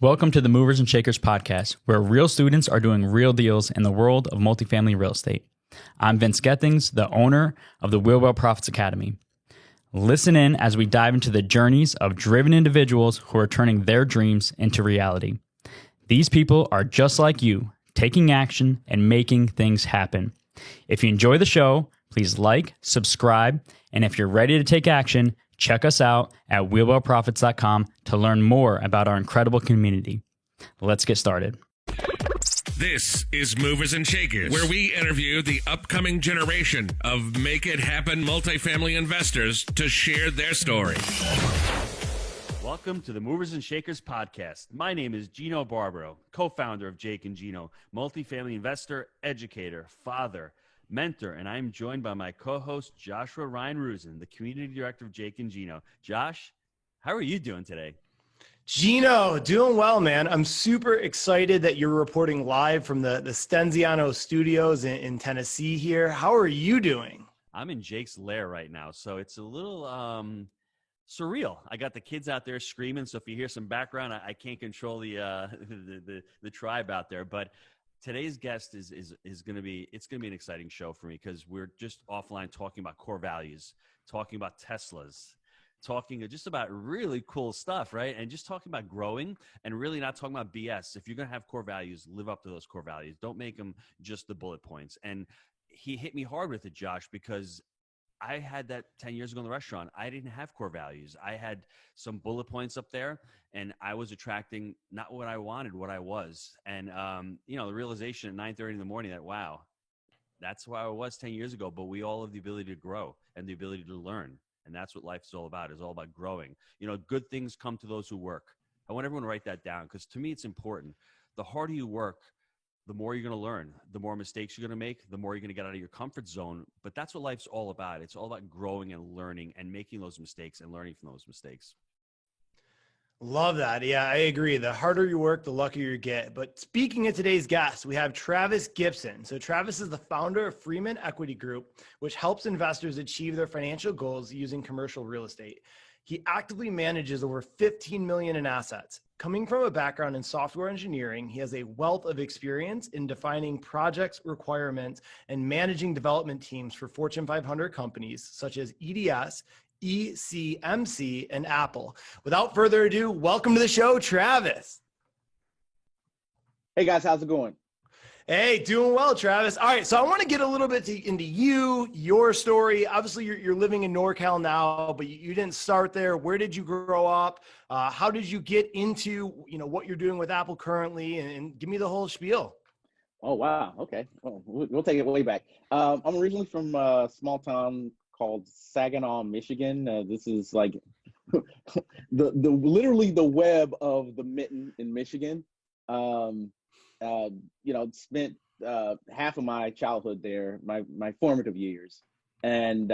Welcome to the Movers and Shakers podcast, where real students are doing real deals in the world of multifamily real estate. I'm Vince Gethings, the owner of the WheelBarrow Profits Academy. Listen in as we dive into the journeys of driven individuals who are turning their dreams into reality. These people are just like you, taking action and making things happen. If you enjoy the show, please like, subscribe, and if you're ready to take action, check us out at wheelbarrowprofits.com to learn more about our incredible community. Let's get started. This is Movers and Shakers, where we interview the upcoming generation of make it happen multifamily investors to share their story. Welcome to the Movers and Shakers podcast. My name is Gino Barbaro, co-founder of Jake and Gino, multifamily investor, educator, father, mentor, and I'm joined by my co-host Joshua Ryan Rusin, the community director of Jake and Gino. Josh, how are you doing today? Gino, doing well, man. I'm super excited that you're reporting live from the Stenziano studios in Tennessee here. How are you doing? I'm in Jake's lair right now, so it's a little surreal. I got the kids out there screaming, so if you hear some background, I can't control the tribe out there, but today's guest is going to be, it's going to be an exciting show for me because we're just offline talking about core values, talking about Teslas, talking just about really cool stuff, right? And just talking about growing and really not talking about BS. If you're going to have core values, live up to those core values. Don't make them just the bullet points. And he hit me hard with it, Josh, because I had that 10 years ago in the restaurant. I didn't have core values. I had some bullet points up there, and I was attracting not what I wanted, what I was. And, the realization at 9:30 in the morning that, wow, that's where I was 10 years ago, but we all have the ability to grow and the ability to learn. And that's what life is all about. It's all about growing. Good things come to those who work. I want everyone to write that down because to me, it's important. The harder you work, the more you're going to learn, the more mistakes you're going to make, the more you're going to get out of your comfort zone. But that's what life's all about. It's all about growing and learning and making those mistakes and learning from those mistakes. Love that. Yeah, I agree. The harder you work, the luckier you get. But speaking of today's guest, we have Travis Gibson. So Travis is the founder of Freeman Equity Group, which helps investors achieve their financial goals using commercial real estate. He actively manages over $15 million in assets. Coming from a background in software engineering, he has a wealth of experience in defining projects requirements and managing development teams for Fortune 500 companies such as EDS, ECMC, and Apple. Without further ado, welcome to the show, Travis. Hey guys, how's it going? Hey, doing well, Travis. All right, so I want to get a little bit into you, your story. Obviously, you're living in NorCal now, but you didn't start there. Where did you grow up? How did you get into what you're doing with Apple currently? And give me the whole spiel. Oh wow, okay. Well, we'll take it way back. I'm originally from a small town called Saginaw, Michigan. This is like the literally the web of the mitten in Michigan. Spent half of my childhood there, my formative years. And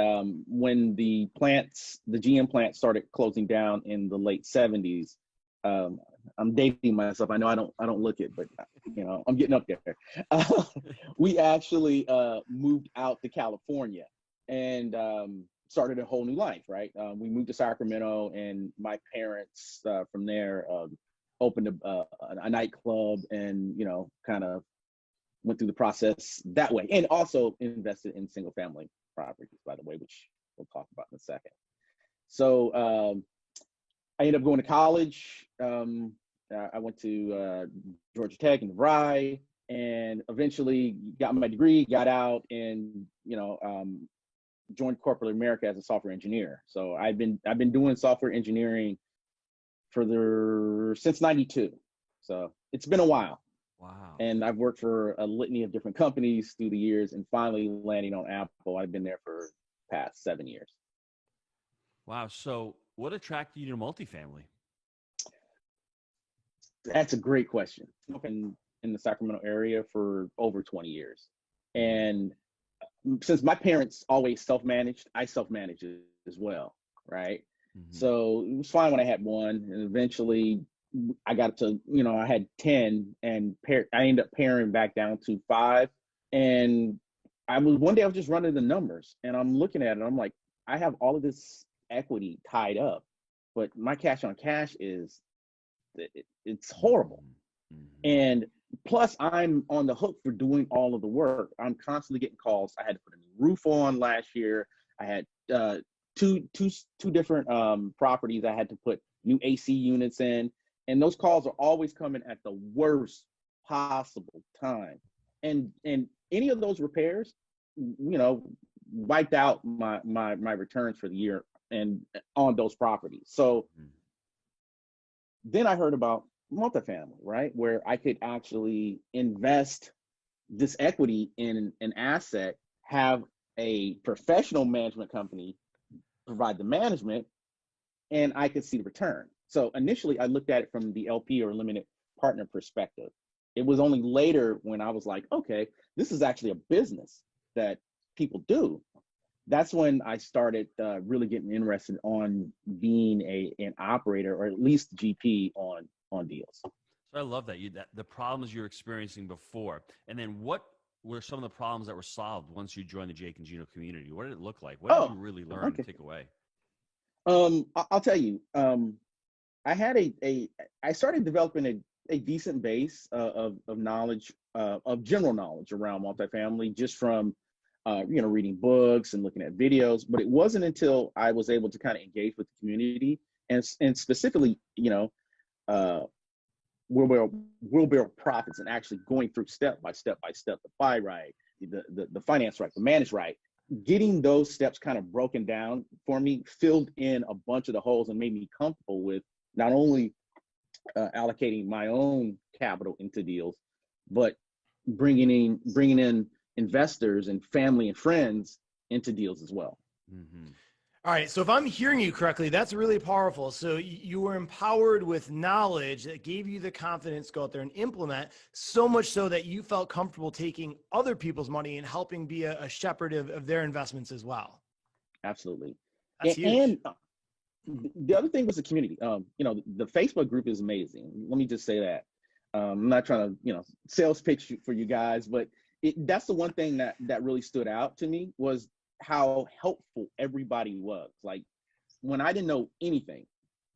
when the GM plant started closing down in the late 70s, I'm dating myself. I know I don't look it, but I'm getting up there. We actually moved out to California and started a whole new life, right? We moved to Sacramento, and my parents from there opened a nightclub and, kind of went through the process that way, and also invested in single family properties, by the way, which we'll talk about in a second. So I ended up going to college. I went to Georgia Tech and Rye, and eventually got my degree, got out, and, joined corporate America as a software engineer. So I've been doing software engineering since 92. So it's been a while. Wow. And I've worked for a litany of different companies through the years, and finally landing on Apple. I've been there for the past 7 years. Wow. So what attracted you to multifamily? That's a great question. I've been in the Sacramento area for over 20 years. And since my parents always self-managed, I self-managed as well, right? Mm-hmm. So it was fine when I had one, and eventually I got to, I had 10, and I ended up paring back down to 5. And one day I was just running the numbers, and I'm looking at it, and I'm like, I have all of this equity tied up, but my cash on cash is it's horrible. And plus, I'm on the hook for doing all of the work. I'm constantly getting calls. I had to put a new roof on last year. I had two different properties. I had to put new AC units in, and those calls are always coming at the worst possible time. And any of those repairs, wiped out my returns for the year and on those properties. So then I heard about multifamily, right? Where I could actually invest this equity in an asset, have a professional management company provide the management, and I could see the return. So initially I looked at it from the LP or limited partner perspective. It was only later when I was like, okay, this is actually a business that people do. That's when I started really getting interested on being an operator, or at least GP on deals. So I love that the problems you were experiencing before, and then what were some of the problems that were solved once you joined the Jake and Gino community? What did it look like? What did you really learn and take away? I'll tell you. I had I started developing a decent base of knowledge, of general knowledge around multifamily, just from reading books and looking at videos. But it wasn't until I was able to kind of engage with the community and specifically, WheelBarrow profits, and actually going through step by step, the buy right, the finance right, the manage right, getting those steps kind of broken down for me, filled in a bunch of the holes and made me comfortable with not only allocating my own capital into deals, but bringing in investors and family and friends into deals as well. Mm-hmm. All right. So if I'm hearing you correctly, that's really powerful. So you were empowered with knowledge that gave you the confidence to go out there and implement, so much so that you felt comfortable taking other people's money and helping be a shepherd of their investments as well. Absolutely. That's huge. And the other thing was the community. The Facebook group is amazing. Let me just say that. I'm not trying to, sales pitch for you guys, but that's the one thing that really stood out to me, was how helpful everybody was. Like, when I didn't know anything,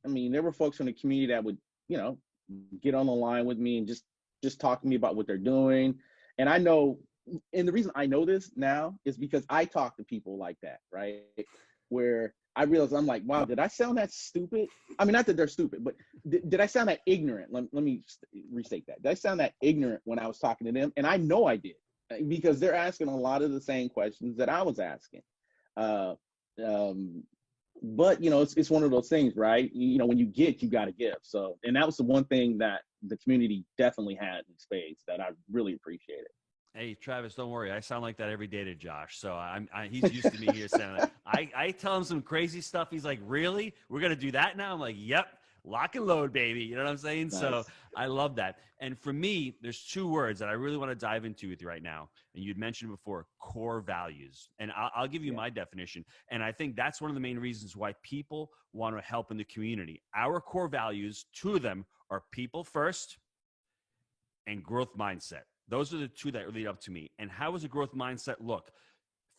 I mean, there were folks from the community that would, get on the line with me and just talk to me about what they're doing. And I know, and the reason I know this now is because I talk to people like that, right? Where I realized, I'm like, wow, did I sound that stupid? I mean, not that they're stupid, but did I sound that ignorant? Let me restate that. Did I sound that ignorant when I was talking to them? And I know I did, because they're asking a lot of the same questions that I was asking. But it's one of those things, right? When you get, you got to give. So, and that was the one thing that the community definitely had in spades that I really appreciated. Hey, Travis, don't worry. I sound like that every day to Josh. So he's used to me here saying that. I tell him some crazy stuff. He's like, really? We're going to do that now? I'm like, yep. Lock and load, baby. You know what I'm saying? Nice. So I love that. And for me, there's two words that I really want to dive into with you right now. And you'd mentioned before, core values. And I'll give you my definition. And I think that's one of the main reasons why people want to help in the community. Our core values, two of them are people first and growth mindset. Those are the two that lead up to me. And how does a growth mindset look?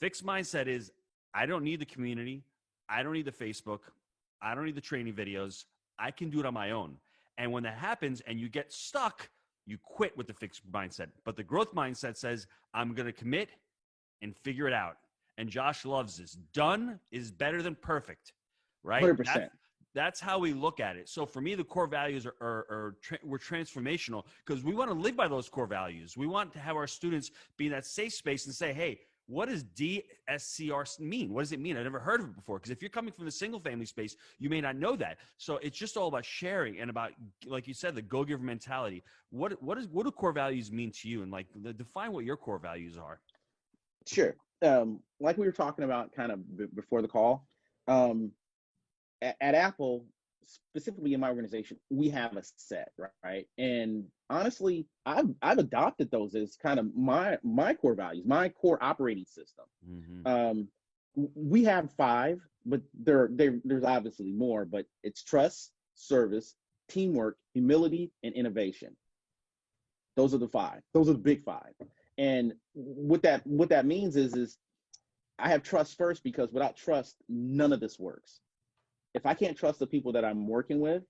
Fixed mindset is, I don't need the community. I don't need the Facebook. I don't need the training videos. I can do it on my own. And when that happens and you get stuck, you quit with the fixed mindset. But the growth mindset says, I'm going to commit and figure it out. And Josh loves this. Done is better than perfect, right? 100%. That's how we look at it. So for me, the core values were transformational, because we want to live by those core values. We want to have our students be in that safe space and say, hey, what does DSCR mean? What does it mean? I've never heard of it before. Because if you're coming from the single family space, you may not know that. So it's just all about sharing and about, like you said, the go-giver mentality. What do core values mean to you? And define what your core values are. Sure. Like we were talking about kind of before the call, at Apple, specifically in my organization, we have a set, right? And honestly, I've adopted those as kind of my core values, my core operating system. Mm-hmm. We have 5, but there's obviously more, but it's trust, service, teamwork, humility, and innovation. Those are the 5. Those are the big 5. And what that means is I have trust first, because without trust, none of this works. If I can't trust the people that I'm working with,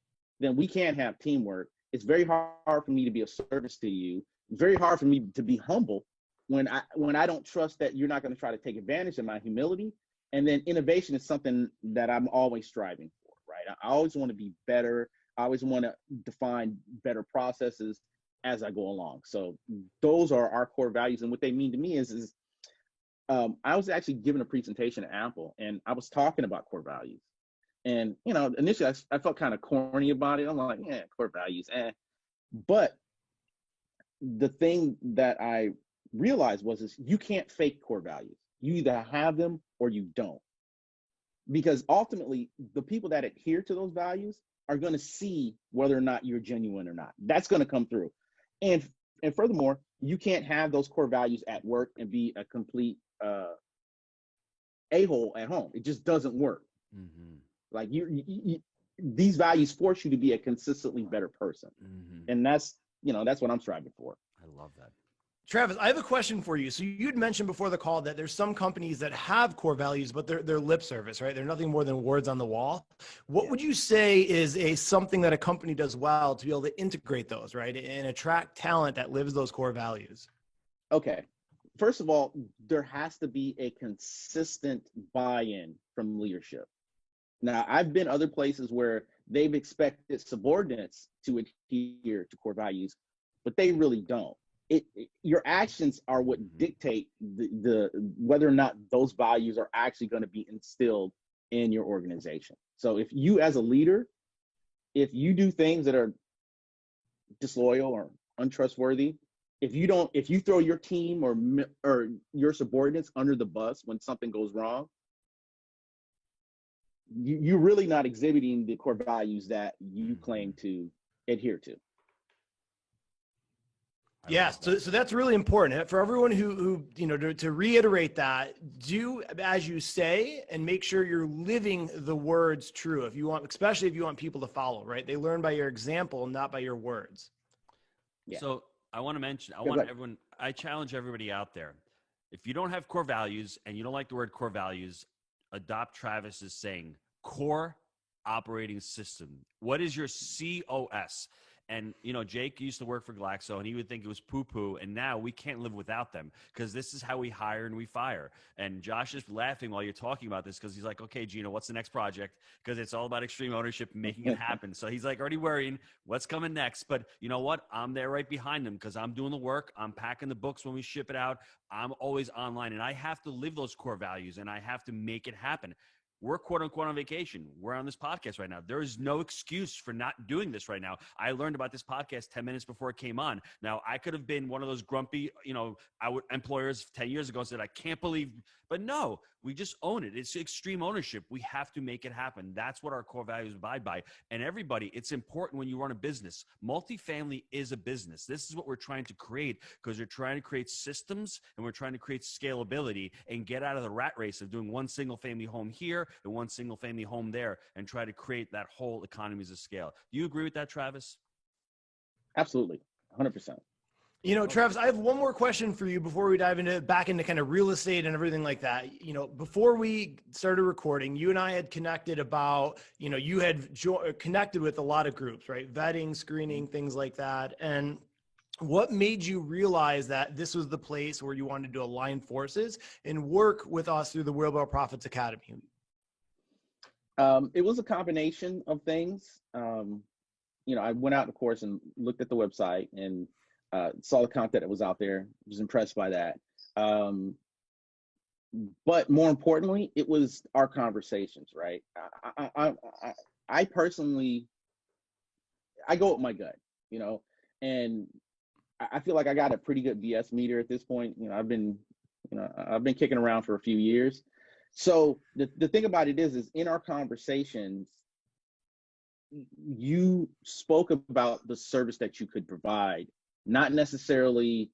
then we can't have teamwork. It's very hard for me to be of service to you. It's very hard for me to be humble when I don't trust that you're not going to try to take advantage of my humility. And then innovation is something that I'm always striving for, right? I always want to be better. I always want to define better processes as I go along. So those are our core values. And what they mean to me is I was actually giving a presentation at Apple, and I was talking about core values. And, you know, initially I felt kind of corny about it. I'm like, yeah, core values. But the thing that I realized is you can't fake core values. You either have them or you don't. Because ultimately, the people that adhere to those values are going to see whether or not you're genuine or not. That's going to come through. And furthermore, you can't have those core values at work and be a complete a-hole at home. It just doesn't work. Mm-hmm. Like these values force you to be a consistently better person. Mm-hmm. And that's what I'm striving for. I love that. Travis, I have a question for you. So you'd mentioned before the call that there's some companies that have core values, but they're lip service, right? They're nothing more than words on the wall. What would you say is something that a company does well to be able to integrate those, right? And attract talent that lives those core values? Okay. First of all, there has to be a consistent buy-in from leadership. Now, I've been other places where they've expected subordinates to adhere to core values, but they really don't. Your actions are what dictate the whether or not those values are actually going to be instilled in your organization. So if you as a leader, if you do things that are disloyal or untrustworthy, if you throw your team or your subordinates under the bus when something goes wrong, you're really not exhibiting the core values that you claim to adhere to. Yes, so that's really important for everyone who to reiterate that, do as you say and make sure you're living the words true. Especially if you want people to follow, right? They learn by your example, not by your words. Yeah. So I want to mention, I challenge everybody out there. If you don't have core values and you don't like the word core values, adopt Travis's saying, core operating system. What is your COS? And, Jake used to work for Glaxo, and he would think it was poo-poo, and now we can't live without them because this is how we hire and we fire. And Josh is laughing while you're talking about this because he's like, okay, Gino, what's the next project? Because it's all about extreme ownership and making it happen. So he's like already worrying what's coming next. But you know what? I'm there right behind him because I'm doing the work. I'm packing the books when we ship it out. I'm always online, and I have to live those core values, and I have to make it happen. We're quote unquote on vacation. We're on this podcast right now. There is no excuse for not doing this right now. I learned about this podcast 10 minutes before it came on. Now, I could have been one of those grumpy, employers 10 years ago and said, I can't believe, but no, we just own it. It's extreme ownership. We have to make it happen. That's what our core values abide by. And everybody, it's important when you run a business. Multifamily is a business. This is what we're trying to create because we're trying to create systems and we're trying to create scalability and get out of the rat race of doing one single family home here and one single family home there and try to create that whole economies of scale. Do you agree with that, Travis? Absolutely. 100%. Travis, I have one more question for you before we dive back into kind of real estate and everything like that. Before we started recording, you and I had connected about, you had connected with a lot of groups, right? Vetting, screening, things like that. And what made you realize that this was the place where you wanted to align forces and work with us through the WheelBarrow Profits Academy? It was a combination of things. I went out, of course, and looked at the website and saw the content that was out there, was impressed by that. But more importantly, it was our conversations, right? I personally, I go with my gut, and I feel like I got a pretty good BS meter at this point. I've been kicking around for a few years. So the thing about it is in our conversations, you spoke about the service that you could provide, not necessarily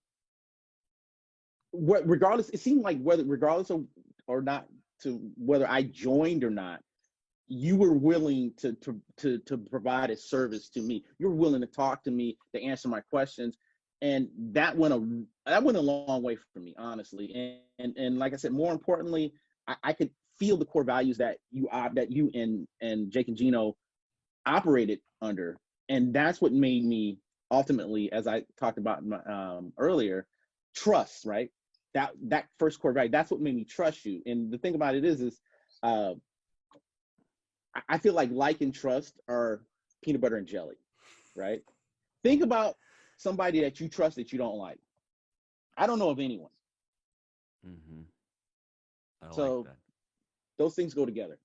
regardless. It seemed like regardless of or not to whether I joined or not, you were willing to provide a service to me. You're willing to talk to me, to answer my questions. And that went a long way for me, honestly. And like I said, more importantly, I could feel the core values that you and Jake and Gino operated under. And that's what made me ultimately, as I talked about earlier, trust, right? That first core value, that's what made me trust you. And the thing about it is I feel like and trust are peanut butter and jelly, right? Think about somebody that you trust that you don't like. I don't know of anyone. So like that. Those things go together.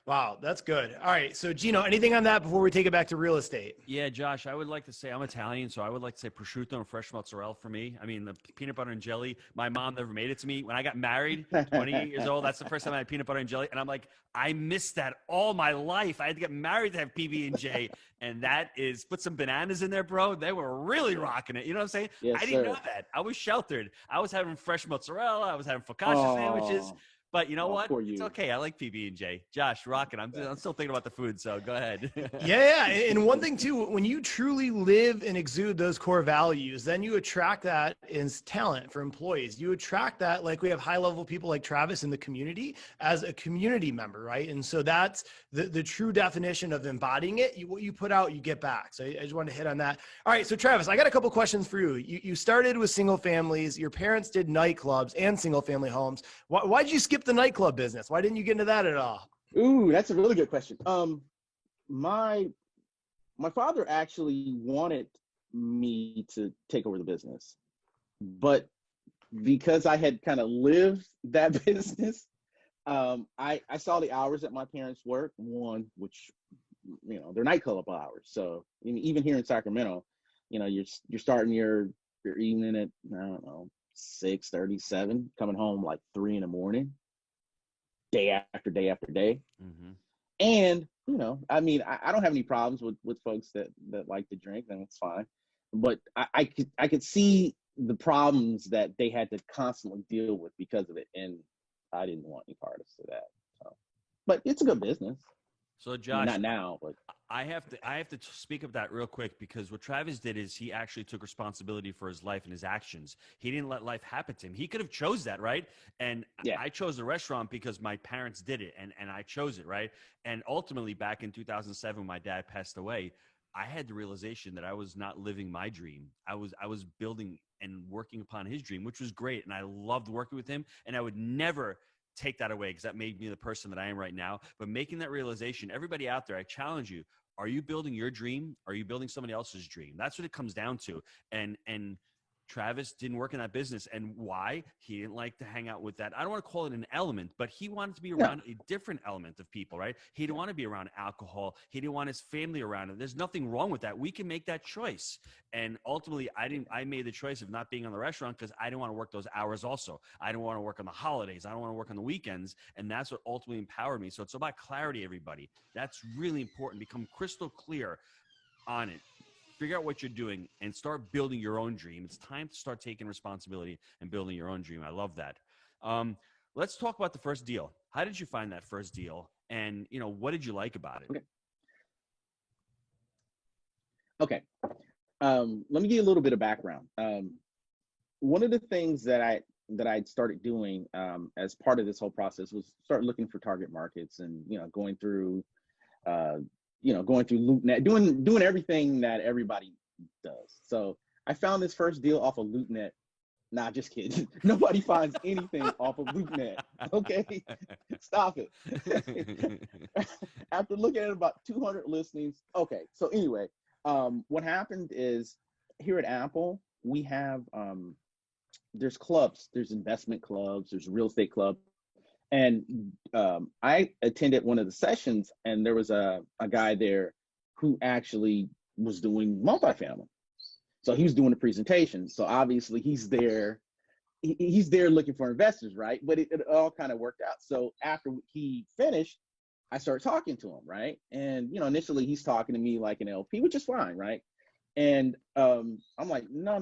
Wow, that's good. All right, so Gino, anything on that before we take it back to real estate? Yeah, Josh, I would like to say I'm Italian, so I would like to say prosciutto and fresh mozzarella for me. I mean, the peanut butter and jelly, my mom never made it to me. When I got married, 28 years old, that's the first time I had peanut butter and jelly, and I'm like, I missed that all my life. I had to get married to have PB&J, and that is, put some bananas in there, bro. They were really rocking it. You know what I'm saying? Yes, I didn't sir. know that. I was sheltered. I was having fresh mozzarella. I was having focaccia sandwiches. But you know what? It's okay. I like PB&J. Josh, rocking. I'm still thinking about the food, so go ahead. Yeah. And one thing too, when you truly live and exude those core values, then you attract that as talent for employees. You attract that, like we have high level people like Travis in the community as a community member, right? And so that's the true definition of embodying it. What you put out, you get back. So I just wanted to hit on that. All right. So Travis, I got a couple questions for you. You started with single families. Your parents did nightclubs and single family homes. Why'd you skip the nightclub business? Why didn't you get into that at all? Ooh, that's a really good question. My father actually wanted me to take over the business, but because I had kind of lived that business, I saw the hours that my parents worked. One, which they're nightclub hours. So even here in Sacramento, you're starting your evening at 6:37, coming home like 3 a.m. day after day after day. And I don't have any problems with folks that like to drink, and it's fine, but I could see the problems that they had to constantly deal with because of it, and I didn't want any part of that. So, but it's a good business. So Josh, not now, but I have to speak of that real quick, because what Travis did is he actually took responsibility for his life and his actions. He didn't let life happen to him. He could have chose that, right? And yeah. I chose the restaurant because my parents did it, and I chose it, right? And ultimately, back in 2007, when my dad passed away, I had the realization that I was not living my dream. I was building and working upon his dream, which was great, and I loved working with him, and I would never take that away, because that made me the person that I am right now. But making that realization, everybody out there, I challenge you, are you building your dream? Are you building somebody else's dream? That's what it comes down to. And Travis didn't work in that business. And why? He didn't like to hang out with that. I don't want to call it an element, but he wanted to be around a different element of people, right? He didn't want to be around alcohol. He didn't want his family around it. There's nothing wrong with that. We can make that choice. And ultimately, I made the choice of not being on the restaurant because I didn't want to work those hours also. I didn't want to work on the holidays. I don't want to work on the weekends. And that's what ultimately empowered me. So it's about clarity, everybody. That's really important. Become crystal clear on it. Figure out what you're doing and start building your own dream. It's time to start taking responsibility and building your own dream. I love that. Let's talk about the first deal. How did you find that first deal? And, what did you like about it? Okay. Let me give you a little bit of background. One of the things that I started doing as part of this whole process was start looking for target markets and, going through LoopNet, doing everything that everybody does. So I found this first deal off of LoopNet. Nah, just kidding. Nobody finds anything off of LoopNet. Okay, stop it. After looking at about 200 listings. Okay, so anyway, what happened is here at Apple, we have, there's clubs, there's investment clubs, there's real estate club. And I attended one of the sessions, and there was a guy there who actually was doing multifamily. So he was doing a presentation. So obviously he's there looking for investors, right? But it all kind of worked out. So after he finished, I started talking to him, right? And initially he's talking to me like an LP, which is fine, right? And I'm like, no.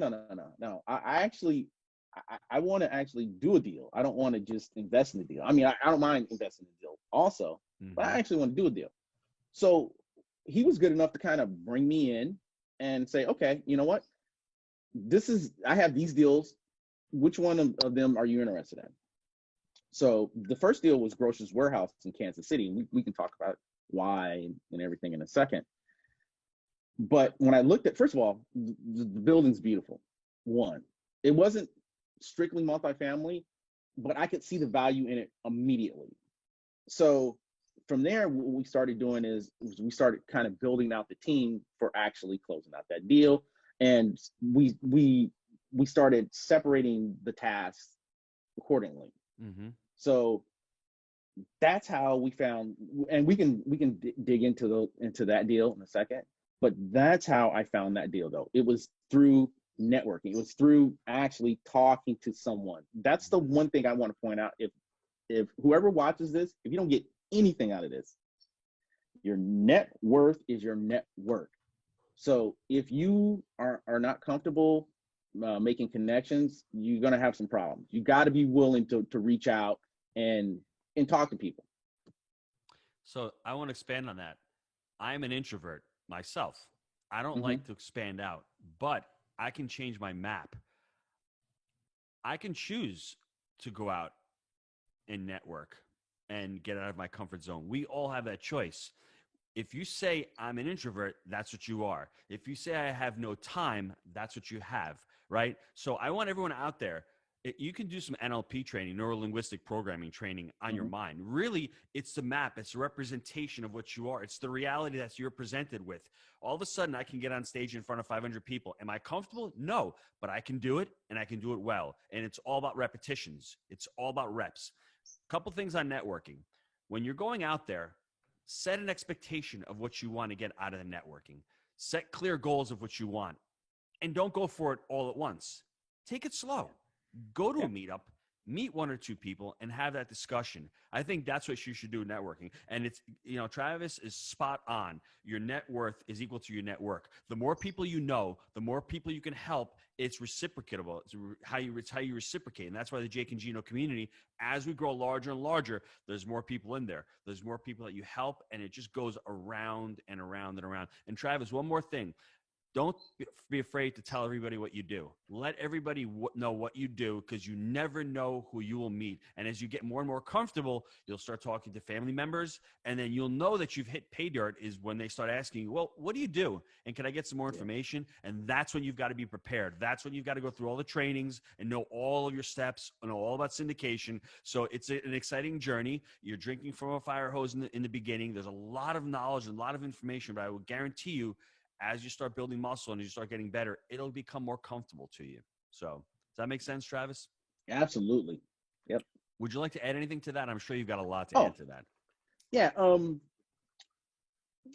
I want to actually do a deal. I don't want to just invest in the deal. I mean, I don't mind investing in the deal also, but I actually want to do a deal. So he was good enough to kind of bring me in and say, okay, you know what? I have these deals. Which one of them are you interested in? So the first deal was Grocers Warehouse in Kansas City. We can talk about why and everything in a second. But when I looked at, first of all, the building's beautiful. One, it wasn't strictly multifamily, but I could see the value in it immediately. So from there, what we started doing is we started kind of building out the team for actually closing out that deal. And we started separating the tasks accordingly. Mm-hmm. So that's how we found, and we can dig into that deal in a second, but that's how I found that deal though. It was through networking. It was through actually talking to someone. That's the one thing I want to point out. If whoever watches this, if you don't get anything out of this, your net worth is your net worth. So if you are not comfortable making connections, you're going to have some problems. You got to be willing to reach out and talk to people. So I want to expand on that. I'm an introvert myself. I don't like to expand out, but I can change my map. I can choose to go out and network and get out of my comfort zone. We all have that choice. If you say I'm an introvert, that's what you are. If you say I have no time, that's what you have, right? So I want everyone out there, you can do some NLP training, neuro-linguistic programming training on your mind. Really, it's the map. It's a representation of what you are. It's the reality that you're presented with. All of a sudden, I can get on stage in front of 500 people. Am I comfortable? No, but I can do it, and I can do it well. And it's all about repetitions. It's all about reps. A couple things on networking. When you're going out there, set an expectation of what you want to get out of the networking. Set clear goals of what you want. And don't go for it all at once. Take it slow. Go to a meetup, meet one or two people, and have that discussion. I think that's what you should do in networking. And it's, Travis is spot on. Your net worth is equal to your net work. The more people you know, the more people you can help, it's reciprocable. It's how you reciprocate. And that's why the Jake and Gino community, as we grow larger and larger, there's more people in there. There's more people that you help, and it just goes around and around and around. And Travis, one more thing. Don't be afraid to tell everybody what you do. Let everybody know what you do, because you never know who you will meet. And as you get more and more comfortable, you'll start talking to family members, and then you'll know that you've hit pay dirt is when they start asking you, well, what do you do? And can I get some more information? And that's when you've got to be prepared. That's when you've got to go through all the trainings and know all of your steps and know all about syndication. So it's an exciting journey. You're drinking from a fire hose in the beginning. There's a lot of knowledge and a lot of information, but I will guarantee you, as you start building muscle and you start getting better, it'll become more comfortable to you. So does that make sense, Travis? Absolutely. Yep. Would you like to add anything to that? I'm sure you've got a lot to add to that. Yeah.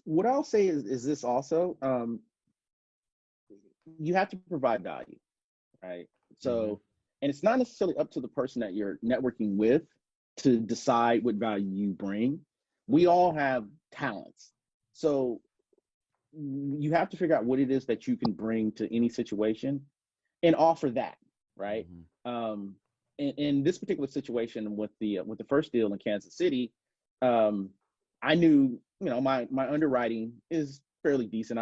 What I'll say is this also, you have to provide value, right? So, and it's not necessarily up to the person that you're networking with to decide what value you bring. We all have talents. So you have to figure out what it is that you can bring to any situation and offer that, right? In this particular situation with the first deal in Kansas City, I knew, my underwriting is fairly decent.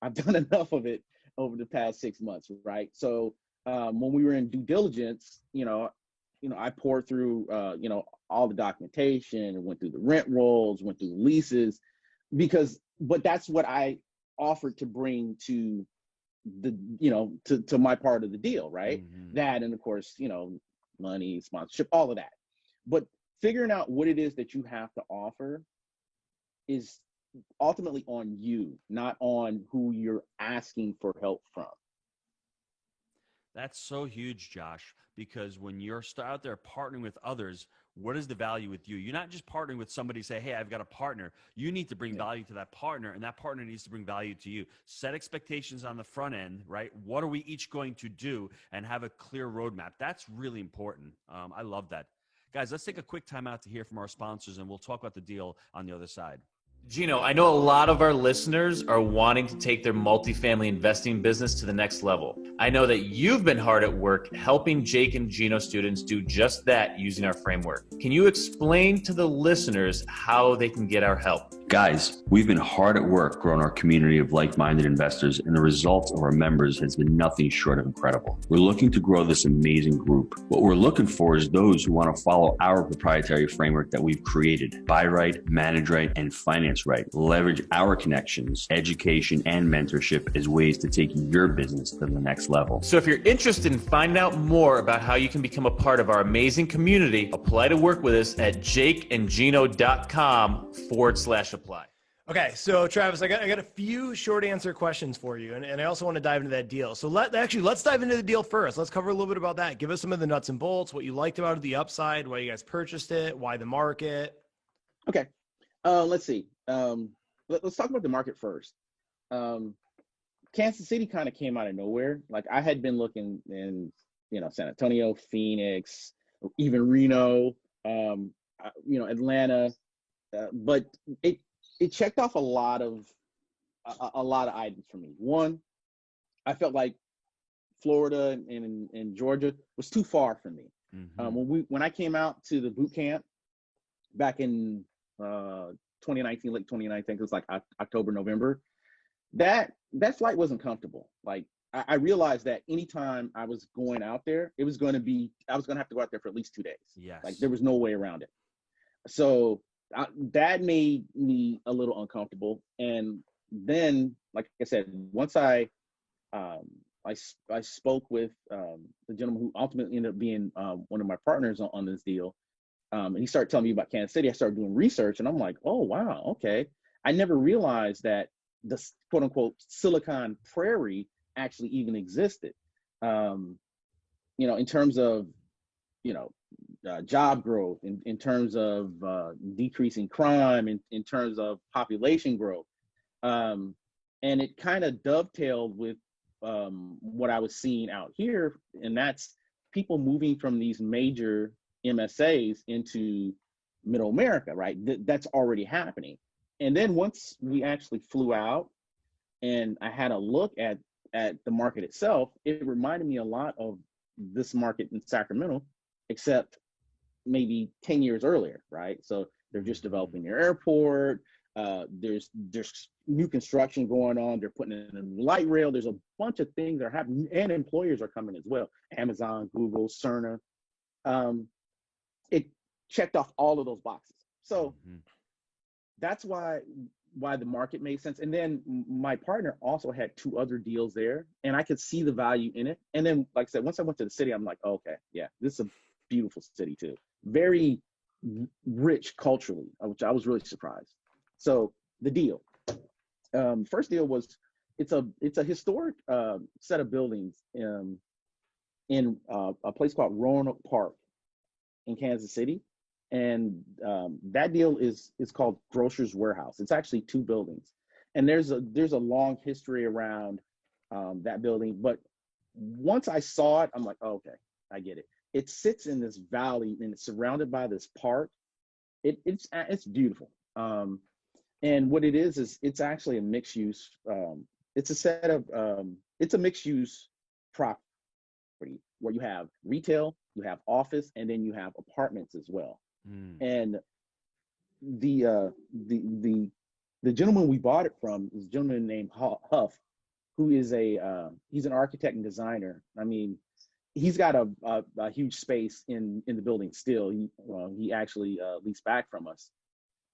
I've done enough of it over the past 6 months, right? So when we were in due diligence, I poured through all the documentation, went through the rent rolls, went through the leases, but that's what I offered to bring to the, to my part of the deal, right? That, and of course, money, sponsorship, all of that. But figuring out what it is that you have to offer is ultimately on you, not on who you're asking for help from. That's so huge, Josh, because when you're out there partnering with others, what is the value with you? You're not just partnering with somebody, say, hey, I've got a partner. You need to bring value to that partner, and that partner needs to bring value to you. Set expectations on the front end, right? What are we each going to do, and have a clear roadmap? That's really important. I love that. Guys, let's take a quick time out to hear from our sponsors, and we'll talk about the deal on the other side. Gino, I know a lot of our listeners are wanting to take their multifamily investing business to the next level. I know that you've been hard at work helping Jake and Gino students do just that using our framework. Can you explain to the listeners how they can get our help? Guys, we've been hard at work growing our community of like-minded investors, and the results of our members has been nothing short of incredible. We're looking to grow this amazing group. What we're looking for is those who want to follow our proprietary framework that we've created. Buy right, manage right, and finance right. Leverage our connections, education, and mentorship as ways to take your business to the next level. So if you're interested in finding out more about how you can become a part of our amazing community, apply to work with us at jakeandgino.com/apply. Okay, so Travis, I got a few short answer questions for you, and I also want to dive into that deal. So let's dive into the deal first. Let's cover a little bit about that. Give us some of the nuts and bolts, what you liked about it, the upside, why you guys purchased it, why the market. Okay, let's see. Let's talk about the market first. Kansas City kind of came out of nowhere. Like, I had been looking in, San Antonio, Phoenix, even Reno, Atlanta, but it checked off a lot of items for me. One, I felt like Florida and Georgia was too far from me. Mm-hmm. When I came out to the boot camp back in 2019, late 2019, it was like October, November. That flight wasn't comfortable. Like, I realized that anytime I was going out there, I was going to have to go out there for at least 2 days. Yes. Like, there was no way around it. So that made me a little uncomfortable. And then, like I said, once I spoke with the gentleman who ultimately ended up being one of my partners on this deal, and he started telling me about Kansas City. I started doing research, and I'm like, oh, wow, okay. I never realized that the quote unquote Silicon Prairie actually even existed. In terms of, job growth, in terms of decreasing crime, in terms of population growth. And it kind of dovetailed with what I was seeing out here, and that's people moving from these major MSAs into middle America, right? That's already happening. And then once we actually flew out and I had a look at the market itself, it reminded me a lot of this market in Sacramento, except maybe 10 years earlier, right? So they're just developing their airport. There's new construction going on. They're putting in a light rail. There's a bunch of things that are happening, and employers are coming as well. Amazon, Google, Cerner. It checked off all of those boxes. So that's why the market made sense. And then my partner also had 2 other deals there, and I could see the value in it. And then, like I said, once I went to the city, I'm like, oh, okay, yeah, this is a beautiful city too. Very rich culturally, which I was really surprised. So the deal, first deal was, it's a historic set of buildings in a place called Roanoke Park in Kansas City. And that deal is called Grocers Warehouse. It's actually 2 buildings, and there's a long history around that building. But once I saw it, I'm like, oh, okay, I get it. It sits in this valley, and it's surrounded by this park. It's beautiful. And what it is it's actually a mixed use. It's a mixed use property where you have retail, you have office, and then you have apartments as well. And the gentleman we bought it from is a gentleman named Huff, who is he's an architect and designer. I mean, he's got a huge space in the building still. He actually leased back from us,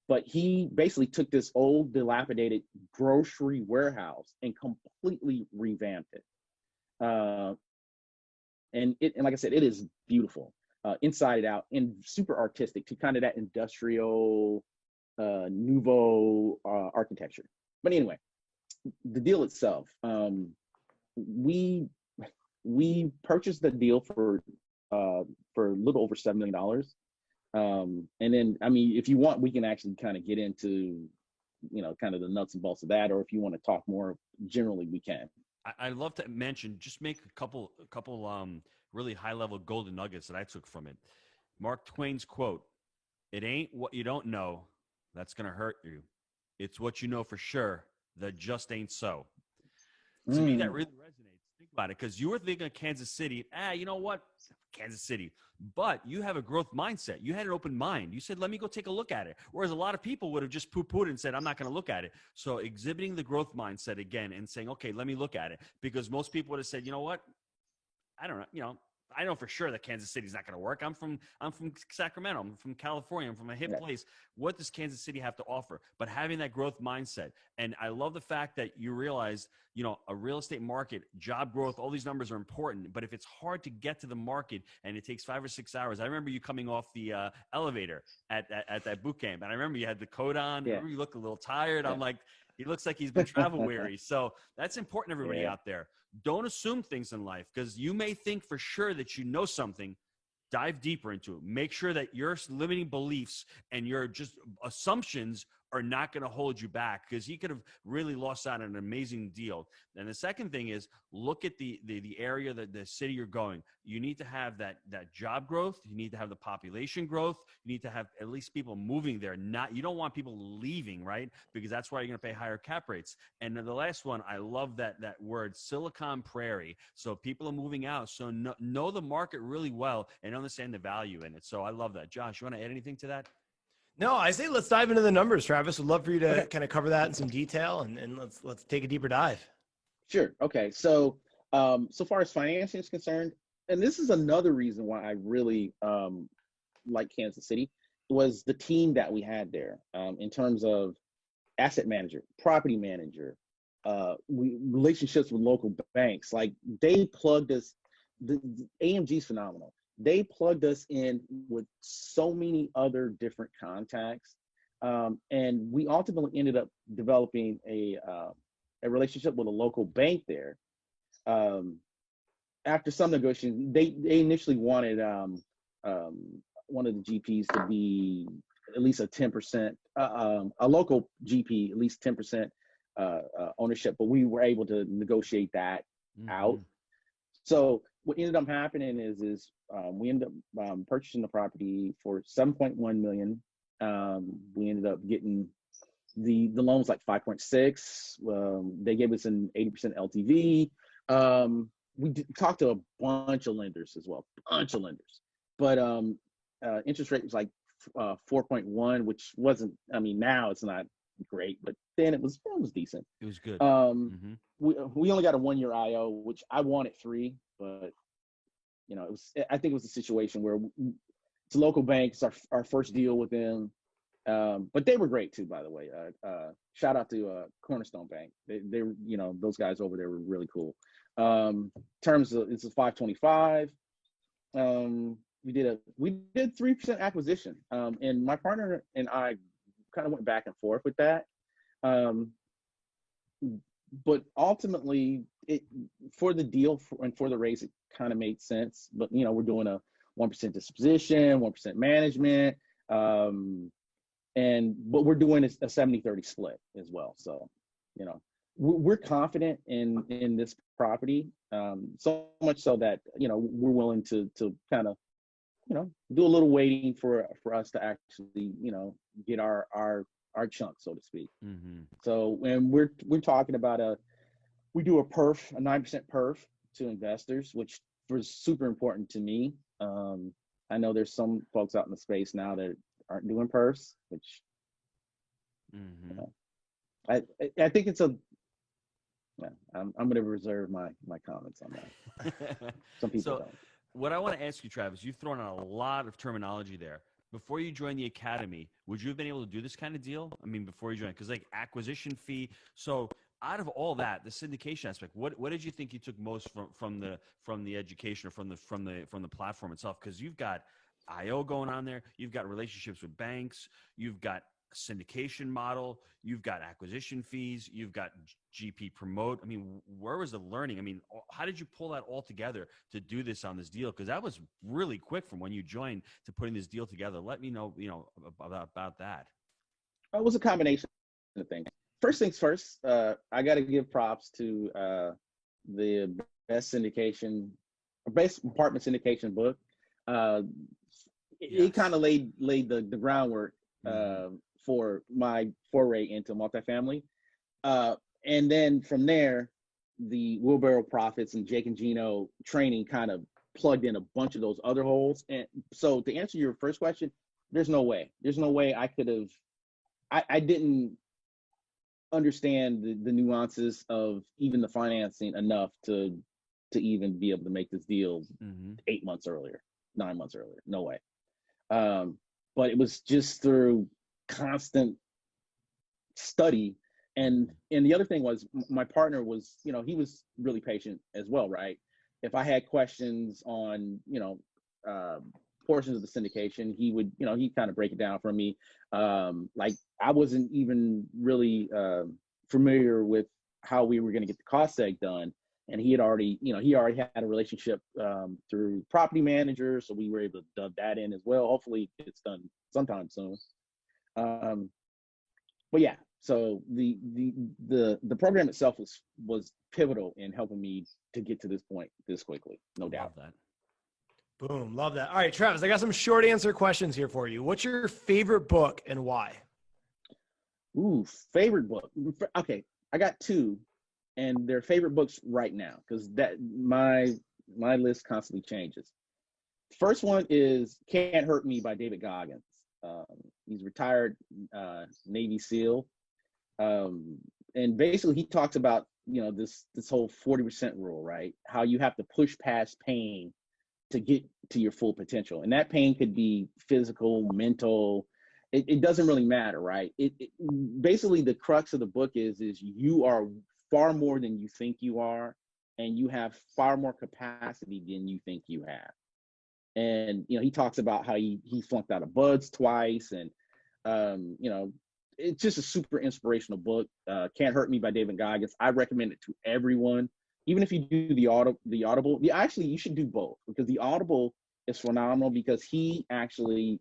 but he basically took this old dilapidated grocery warehouse and completely revamped it. And like I said, it is beautiful. Inside out, and super artistic, to kind of that industrial nouveau architecture. But anyway, the deal itself, we purchased the deal for a little over $7 million. And then, I mean, if you want, we can actually kind of get into, kind of the nuts and bolts of that, or if you want to talk more generally, we can. I'd love to mention, just make a couple really high-level golden nuggets that I took from it. Mark Twain's quote, "It ain't what you don't know that's going to hurt you. It's what you know for sure that just ain't so." To me, that really resonates. Think about it, because you were thinking of Kansas City. You know what? Kansas City. But you have a growth mindset. You had an open mind. You said, let me go take a look at it. Whereas a lot of people would have just poo-pooed and said, I'm not going to look at it. So exhibiting the growth mindset again and saying, okay, let me look at it. Because most people would have said, you know what? I don't know, I know for sure that Kansas City is not going to work. I'm from Sacramento. I'm from California. I'm from a hip place. What does Kansas City have to offer? But having that growth mindset. And I love the fact that you realize, a real estate market, job growth, all these numbers are important. But if it's hard to get to the market and it takes 5 or 6 hours, I remember you coming off the elevator at that boot camp. And I remember you had the coat on. I remember you looked a little tired. I'm like, he looks like he's been travel weary. So that's important, everybody out there. Don't assume things in life, because you may think for sure that you know something. Dive deeper into it. Make sure that your limiting beliefs and your just assumptions are not going to hold you back, because he could have really lost out on an amazing deal. And the second thing is, look at the area, the city you're going. You need to have that job growth. You need to have the population growth. You need to have at least people moving there. You don't want people leaving, right? Because that's why you're going to pay higher cap rates. And then the last one, I love that word, Silicon Prairie. So people are moving out. So know the market really well and understand the value in it. So I love that. Josh, you want to add anything to that? No, I say let's dive into the numbers, Travis. Would love for you to kind of cover that in some detail, and let's take a deeper dive. Sure. Okay. So so far as financing is concerned, and this is another reason why I really like Kansas City, was the team that we had there in terms of asset manager, property manager, relationships with local banks. Like, they plugged us. The AMG is phenomenal. They plugged us in with so many other different contacts. And we ultimately ended up developing a relationship with a local bank there. After some negotiation, they initially wanted one of the GPs to be at least a 10%, a local GP, at least 10% ownership, but we were able to negotiate that out. So what ended up happening is we ended up purchasing the property for $7.1 million. We ended up getting the loan was like 5.6. They gave us an 80% LTV. We talked to a bunch of lenders as well, but interest rate was like 4.1, which wasn't. I mean, now it's not great, but then it was decent. It was good. We only got a 1-year IO, which I wanted 3, but I think it was a situation where it's a local bank. It's our first deal with them. But they were great too, by the way. Shout out to Cornerstone Bank. They those guys over there were really cool. Terms of, it's a 525. We did 3% acquisition. And my partner and I kind of went back and forth with that. But ultimately, for the deal and for the raise, it kind of made sense. But we're doing a 1% disposition, 1% management, but we're doing a 70-30 split as well. So, we're confident in this property, so much so that we're willing to kind of do a little waiting for us to actually get our chunk, so to speak. So when we're talking about we do a perf, a 9% perf to investors, which was super important to me. I know there's some folks out in the space now that aren't doing perfs, which I think it's I'm going to reserve my comments on that. Some people don't. What I want to ask you, Travis, you've thrown out a lot of terminology there. Before you joined the academy, would you have been able to do this kind of deal? I mean, before you joined, because like acquisition fee. So out of all that, the syndication aspect, what did you think you took most from the education or from the platform itself? Because you've got IO going on there, you've got relationships with banks, you've got syndication model, you've got acquisition fees, you've got GP promote. I mean, where was the learning? I mean, how did you pull that all together to do this on this deal? Because that was really quick from when you joined to putting this deal together. Let me know, about that. It was a combination of things. First things first, I got to give props to the best apartment syndication book. It kind of laid the groundwork for my foray into multifamily. And then from there, the WheelBarrow Profits and Jake and Gino training kind of plugged in a bunch of those other holes. And so to answer your first question, there's no way I could have, I didn't understand the nuances of even the financing enough to even be able to make this deal 8 months earlier, 9 months earlier. No way. But it was just through constant study. And the other thing was my partner was, he was really patient as well, right? If I had questions on, portions of the syndication, he would, he'd kind of break it down for me. Like I wasn't even really familiar with how we were going to get the cost seg done. And he already had a relationship through property managers. So we were able to dub that in as well. Hopefully it's done sometime soon. But yeah, so the program itself was pivotal in helping me to get to this point this quickly. No doubt. Love that. Boom. Love that. All right, Travis, I got some short answer questions here for you. What's your favorite book and why? Ooh, favorite book. Okay, I got two, and they're favorite books right now because that my list constantly changes. First one is Can't Hurt Me by David Goggins. He's retired Navy SEAL, and basically he talks about this whole 40% rule, right? How you have to push past pain to get to your full potential, and that pain could be physical, mental. It doesn't really matter, right? It basically the crux of the book is you are far more than you think you are, and you have far more capacity than you think you have. And he talks about how he flunked out of Buds twice, and it's just a super inspirational book. Can't Hurt Me by David Goggins. I recommend it to everyone, even if you do the Audible. Actually, you should do both because the Audible is phenomenal because he actually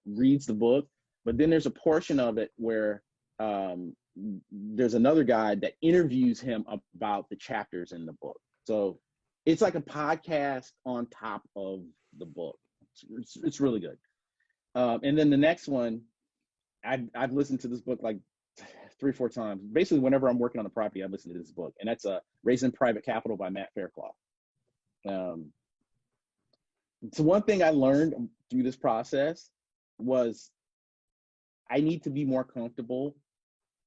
reads the book, but then there's a portion of it where there's another guy that interviews him about the chapters in the book. So it's like a podcast on top of the book. It's really good. And then the next one, I've listened to this book like 3 or 4 times. Basically, whenever I'm working on the property, I listen to this book, and that's Raising Private Capital by Matt Fairclough. So one thing I learned through this process was I need to be more comfortable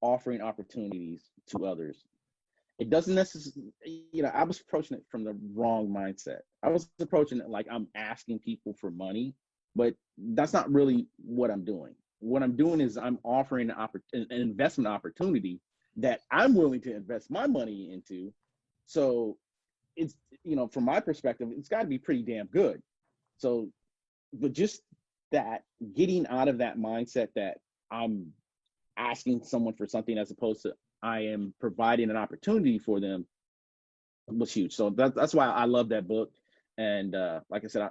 offering opportunities to others. It doesn't necessarily, I was approaching it from the wrong mindset. I was approaching it like I'm asking people for money, but that's not really what I'm doing. What I'm doing is I'm offering an investment opportunity that I'm willing to invest my money into. So it's, from my perspective, it's got to be pretty damn good. So, but just that, getting out of that mindset that I'm asking someone for something as opposed to I am providing an opportunity for them was huge. So that's why I love that book. And like I said,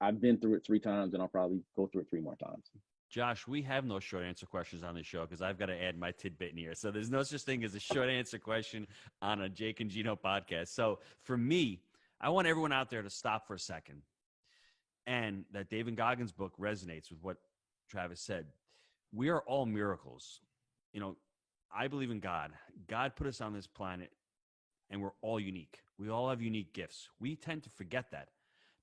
I've been through it 3 times, and I'll probably go through it 3 more times. Josh, we have no short answer questions on this show because I've got to add my tidbit in here. So there's no such thing as a short answer question on a Jake and Gino podcast. So for me, I want everyone out there to stop for a second. And that David Goggins book resonates with what Travis said. We are all miracles. I believe in God. God put us on this planet, and we're all unique. We all have unique gifts. We tend to forget that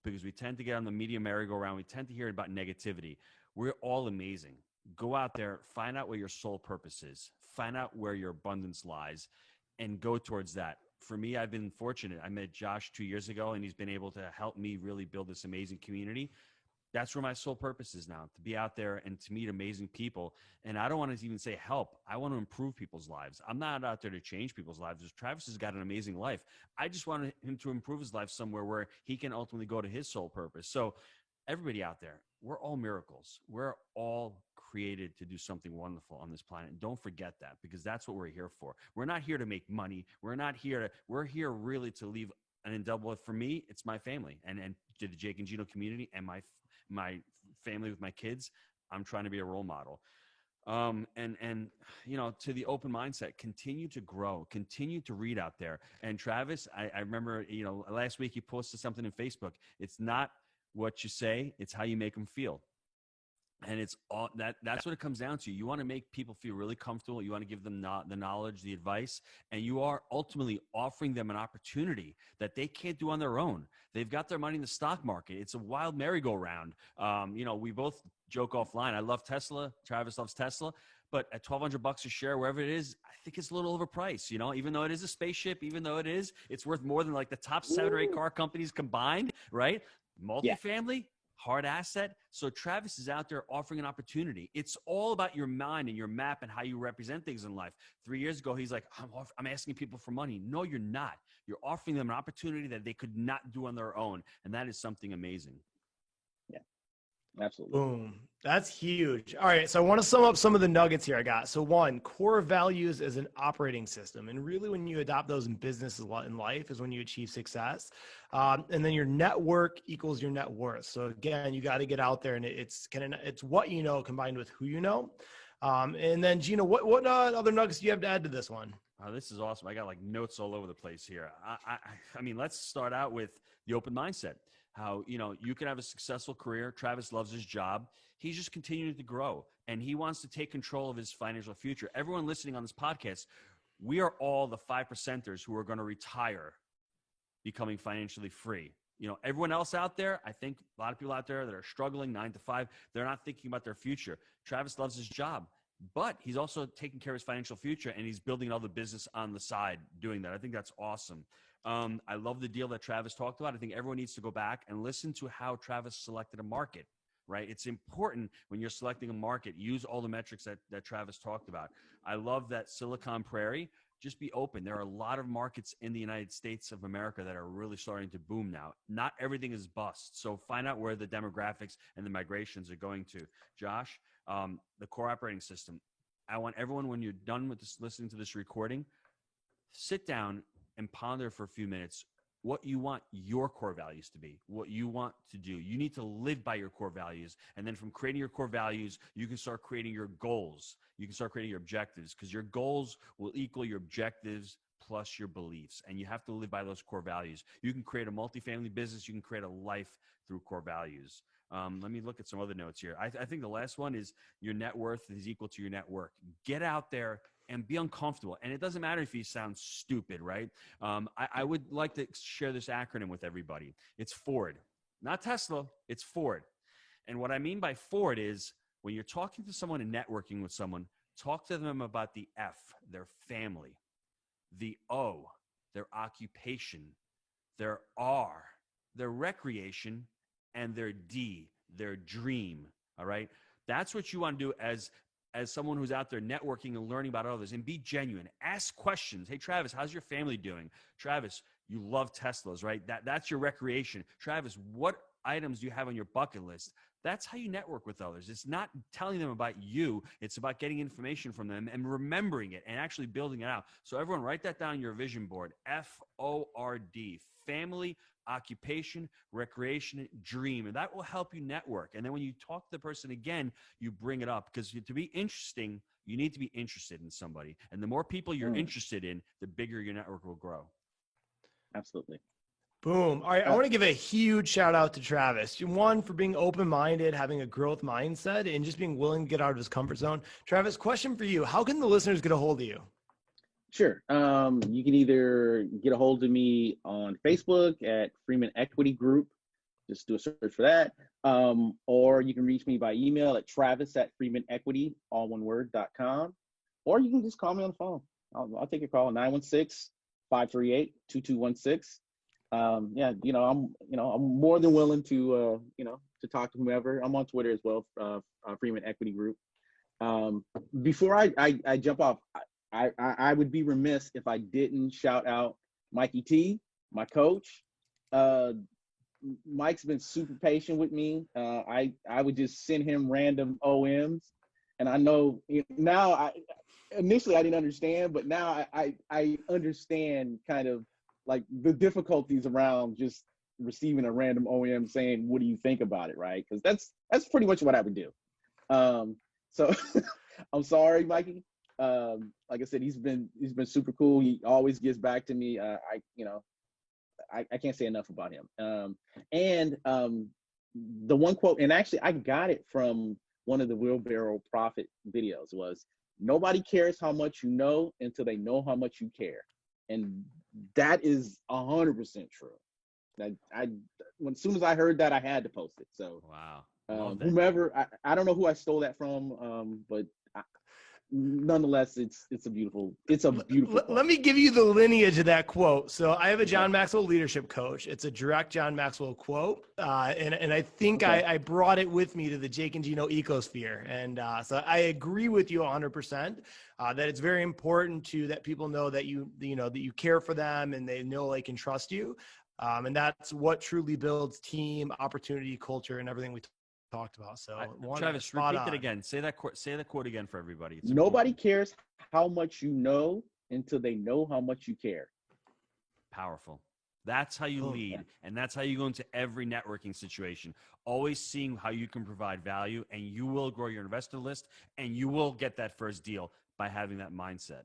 because we tend to get on the media merry-go-round. We tend to hear about negativity. We're all amazing. Go out there, find out what your sole purpose is, find out where your abundance lies, and go towards that. For me, I've been fortunate. I met Josh 2 years ago, and he's been able to help me really build this amazing community. That's where my sole purpose is now, to be out there and to meet amazing people. And I don't want to even say help. I want to improve people's lives. I'm not out there to change people's lives. Travis has got an amazing life. I just want him to improve his life somewhere where he can ultimately go to his sole purpose. So everybody out there, we're all miracles. We're all created to do something wonderful on this planet. And don't forget that, because that's what we're here for. We're not here to make money. We're here really to leave an indelible. For me, it's my family and to the Jake and Gino community and my family with my kids. I'm trying to be a role model. And to the open mindset, continue to grow, continue to read out there. And Travis, I remember, last week you posted something in Facebook. It's not what you say, it's how you make them feel. And it's all that's what it comes down to. You want to make people feel really comfortable. You want to give them the knowledge, the advice, and you are ultimately offering them an opportunity that they can't do on their own. They've got their money in the stock market. It's a wild merry-go-round. We both joke offline. I love Tesla. Travis loves Tesla. But at $1,200 a share, wherever it is, I think it's a little overpriced, even though it is a spaceship, even though it's worth more than like the top 7 or 8 car companies combined, right? Multifamily, hard asset. So Travis is out there offering an opportunity. It's all about your mind and your map and how you represent things in life. 3 years ago, he's like, I'm asking people for money. No, you're not. You're offering them an opportunity that they could not do on their own. And that is something amazing. Yeah, absolutely. Boom. That's huge. All right. So I want to sum up some of the nuggets here I got. So 1, core values is an operating system. And really when you adopt those in business a lot in life is when you achieve success. And then your network equals your net worth. So again, you got to get out there and it's what you know combined with who you know. And then Gino, what other nuggets do you have to add to this one? Oh, this is awesome. I got like notes all over the place here. I mean, let's start out with the open mindset. How, you can have a successful career. Travis loves his job. He's just continuing to grow and he wants to take control of his financial future. Everyone listening on this podcast, we are all the 5%ers who are going to retire becoming financially free. Everyone else out there, I think a lot of people out there that are struggling 9 to 5, they're not thinking about their future. Travis loves his job, but he's also taking care of his financial future and he's building another business on the side doing that. I think that's awesome. I love the deal that Travis talked about. I think everyone needs to go back and listen to how Travis selected a market, right? It's important when you're selecting a market, use all the metrics that Travis talked about. I love that Silicon Prairie, just be open. There are a lot of markets in the United States of America that are really starting to boom now. Not everything is bust. So find out where the demographics and the migrations are going to. Josh, the core operating system. I want everyone, when you're done with this, listening to this recording, sit down and ponder for a few minutes what you want your core values to be, what you want to do. You need to live by your core values. And then from creating your core values, you can start creating your goals. You can start creating your objectives because your goals will equal your objectives plus your beliefs. And you have to live by those core values. You can create a multifamily business. You can create a life through core values. Let me look at some other notes here. I think the last one is your net worth is equal to your net worth. Get out there and be uncomfortable. And it doesn't matter if you sound stupid, right? I would like to share this acronym with everybody. It's FORD, not Tesla, it's FORD. And what I mean by FORD is when you're talking to someone and networking with someone, talk to them about the F, their family, the O, their occupation, their R, their recreation, and their D, their dream, all right? That's what you want to do as someone who's out there networking and learning about others, and be genuine. Ask questions. Hey, Travis, how's your family doing? Travis, you love Teslas, right? That's your recreation. Travis, what items do you have on your bucket list? That's how you network with others. It's not telling them about you. It's about getting information from them and remembering it and actually building it out. So everyone, write that down on your vision board. FORD, family, occupation, recreation, dream. And that will help you network. And then when you talk to the person again, you bring it up because to be interesting, you need to be interested in somebody. And the more people you're interested in, the bigger your network will grow. Absolutely. Boom. All right. I want to give a huge shout out to Travis. 1, for being open-minded, having a growth mindset, and just being willing to get out of his comfort zone. Travis, question for you. How can the listeners get a hold of you? Sure. You can either get a hold of me on Facebook at Freeman Equity Group. Just do a search for that. Or you can reach me by email at travis@freemanequity, all one word, .com. Or you can just call me on the phone. I'll take your call, 916-538-2216. I'm more than willing to talk to whomever. I'm on Twitter as well, Freeman Equity Group. Before I jump off, I would be remiss if I didn't shout out Mikey T, my coach. Mike's been super patient with me. I would just send him random OMs, and I know now. Initially I didn't understand, but now I understand kind of like the difficulties around just receiving a random OM saying, "What do you think about it?" Right? Because that's pretty much what I would do. So I'm sorry, Mikey. Like I said, he's been super cool. He always gets back to me. I can't say enough about him. And the one quote, and actually I got it from one of the Wheelbarrow Profit videos was, nobody cares how much you know until they know how much you care. And that is 100% true. As soon as I heard that, I had to post it. So wow. Whomever, I don't know who I stole that from, but nonetheless, it's a beautiful quote. Let me give you the lineage of that quote. So I have a John Maxwell leadership coach. It's a direct John Maxwell quote. And I think I brought it with me to the Jake and Gino ecosphere. And so I agree with you 100%, that it's very important that people know that that you care for them and they know they can trust you. And that's what truly builds team, opportunity, culture, and everything we talked about. So Travis, repeat that again. Say that quote again for everybody. It's Nobody important. cares how much you know until they know how much you care. Powerful. That's how you lead, and that's how you go into every networking situation. Always seeing how you can provide value, and you will grow your investor list, and you will get that first deal by having that mindset.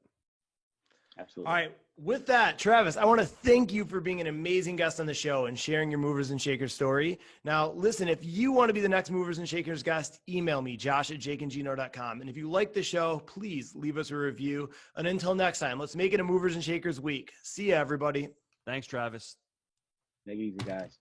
Absolutely. All right. With that, Travis, I want to thank you for being an amazing guest on the show and sharing your movers and shakers story. Now, listen, if you want to be the next movers and shakers guest, email me, josh@jakeandgino.com. And if you like the show, please leave us a review. And until next time, let's make it a movers and shakers week. See ya, everybody. Thanks, Travis. Take it easy, guys.